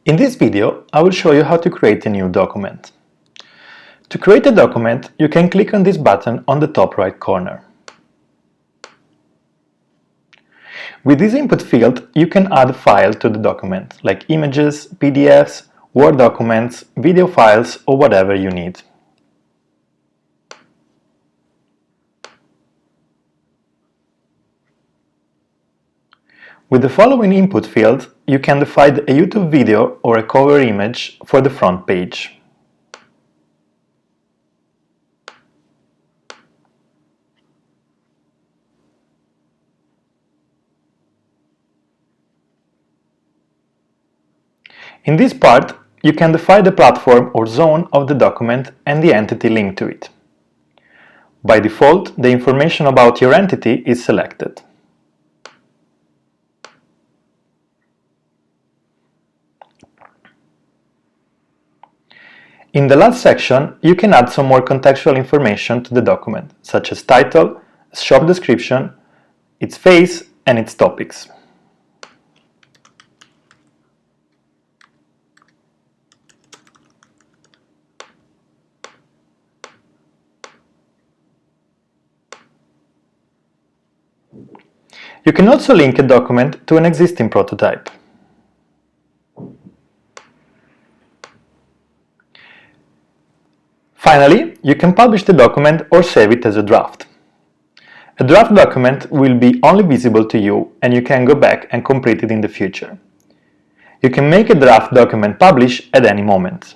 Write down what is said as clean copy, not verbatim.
In this video, I will show you how to create a new document. To create a document, you can click on this button on the top right corner. With this input field, you can add a file to the document, like images, PDFs, Word documents, video files, or whatever you need. With the following input field, you can define a YouTube video or a cover image for the front page. In this part, you can define the platform or zone of the document and the entity linked to it. By default, the information about your entity is selected. In the last section, you can add some more contextual information to the document, such as title, a short description, its face, and its topics. You can also link a document to an existing prototype. Finally, you can publish the document or save it as a draft. A draft document will be only visible to you, and you can go back and complete it in the future. You can make a draft document publish at any moment.